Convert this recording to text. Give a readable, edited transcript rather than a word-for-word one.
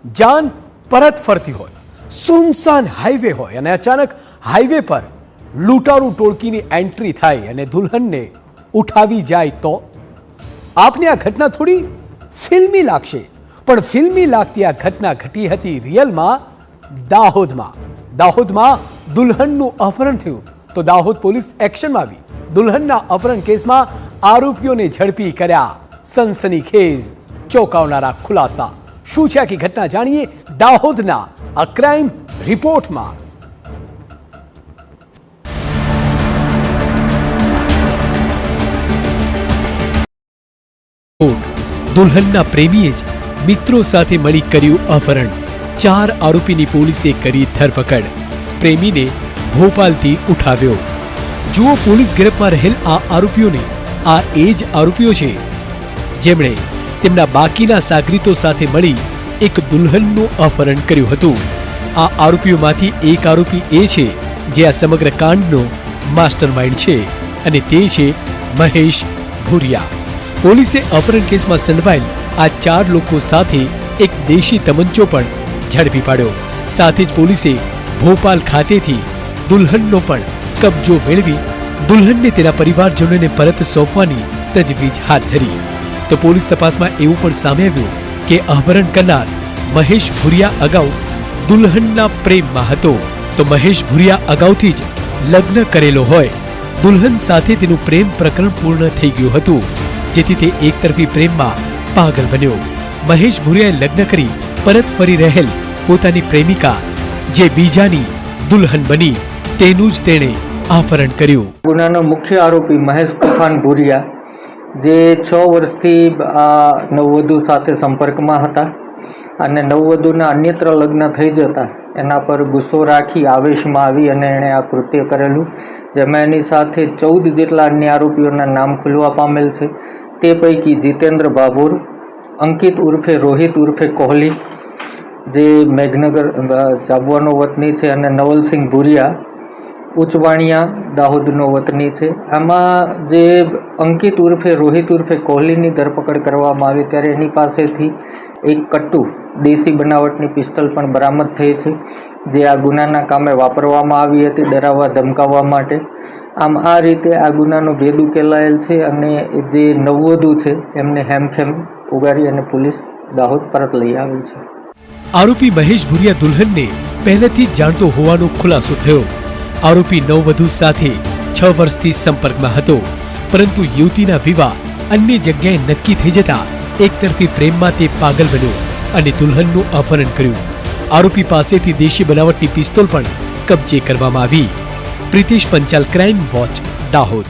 જાન પરત ફરતી હોય, સુનસાન હાઈવે હોય અને અચાનક હાઈવે પર લૂંટારૂ ટોળકીની એન્ટ્રી થાય અને દુલ્હનને ઉઠાવી જાય તો આપને આ ઘટના થોડી ફિલ્મી લાગશે, પણ ફિલ્મી લાગતી આ ઘટના ઘટી હતી રિયલમાં દાહોદમાં દુલ્હનનું અપહરણ થયું તો દાહોદ પોલીસ એક્શનમાં આવી દુલ્હનના અપહરણ કેસમાં આરોપીઓને ઝડપી કર્યા। સનસનીખેજ ચોંકાવનારા ખુલાસા શું છે આખી ઘટના જાણીએ દાહોદના આ ક્રાઇમ રિપોર્ટમાં। દુલ્હનના પ્રેમીએ જ મિત્રો સાથે મળી કર્યું અપહરણ। 4 આરોપીની પોલીસે કરી ધરપકડ। પ્રેમીને ભોપાલથી ઉઠાવ્યો। જુઓ પોલીસ ગિરફમાં રહેલ આ આરોપીઓને આ એ જ આરોપીઓ છે જેમણે તેમના બાકીના સાગરીતો સાથે મળી એક દુલ્હનનું અપહરણ કર્યું હતું। આ આરોપીઓમાંથી એક આરોપી એ છે જે આ સમગ્ર કાંડનો માસ્ટરમાઇન્ડ છે અને તે છે મહેશ ભુરિયા। પોલીસે અપહરણ કેસમાં સંડવાયેલ આ 4 લોકો સાથે એક દેશી તમંચો પણ ઝડપી પાડ્યો। સાથે જ પોલીસે ભોપાલ ખાતેથી દુલ્હનનો પણ કબજો મેળવી દુલ્હનને તેના પરિવારજનોને પરત સોંપવાની તજવીજ હાથ ધરી તો પોલીસ તપાસમાં એવું પણ સામે આવ્યું કે અપહરણ કરનાર મહેશ ભુરિયા અગાઉ દુલ્હનના પ્રેમમાં હતો તો મહેશ ભુરિયા અગાઉથી જ લગ્ન કરેલો હોય। દુલ્હન સાથે તેનું પ્રેમ પ્રકરણ પૂર્ણ થઈ ગયું હતું જેથી તે એકતરફી પ્રેમમાં પાગલ બન્યો। મહેશ ભુરિયાએ લગ્ન કરી પરત ફરી રહેલ પોતાની પ્રેમિકા જે બીજાની દુલ્હન બની તેનું જ તેણે અપહરણ કર્યું। ગુનાનો મુખ્ય આરોપી મહેશ તોફાન ભુરિયા જે 6 વર્ષથી આ નવવધુ સાથે સંપર્કમાં હતા અને નવવધુના અન્યત્ર લગ્ન થઈ જતા એના પર ગુસ્સો રાખી આવેશમાં આવી અને એણે આ કૃત્ય કરેલું, જેમાં એની સાથે 14 જેટલા અન્ય આરોપીઓના નામ ખુલવા પામેલ છે। તે પૈકી જીતેન્દ્ર ભાભોર, અંકિત ઉર્ફે રોહિત ઉર્ફે કોહલી જે મેઘનગર જાબવાનો વતની છે અને નવલસિંહ ભુરિયા ઉચવાણિયા દાહોદનો વતની છે। આમાં જે અંકિત ઉર્ફે રોહિત ઉર્ફે કોહલીની ધરપકડ કરવામાં આવી ત્યારે એની પાસેથી એક કટ્ટુ દેશી બનાવટની પિસ્તલ પણ બરામદ થઈ છે જે આ ગુનાના કામે વાપરવામાં આવી હતી ડરાવવા ધમકાવવા માટે। આમ આ રીતે આ ગુનાનો ભેદ ઉકેલાયેલ છે અને જે નવવધુ છે એમને હેમખેમ ઉગારી અને પોલીસ દાહોદ પરત લઈ આવી છે। આરોપી મહેશ ભુરિયા દુલ્હનને પહેલેથી જ જાણતો હોવાનો ખુલાસો થયો। આરોપી નવવધુ સાથે 6 વર્ષથી સંપર્કમાં હતો પરંતુ યુવતીના વિવાહ અન્ય જગ્યાએ નક્કી થઈ જતા એકતરફી પ્રેમમાં તે પાગલ બન્યો અને દુલ્હનનું અપહરણ કર્યું। આરોપી પાસેથી દેશી બનાવટની પિસ્તોલ પણ કબજે કરવામાં આવી। Pritesh Panchal, crime watch, Dahod.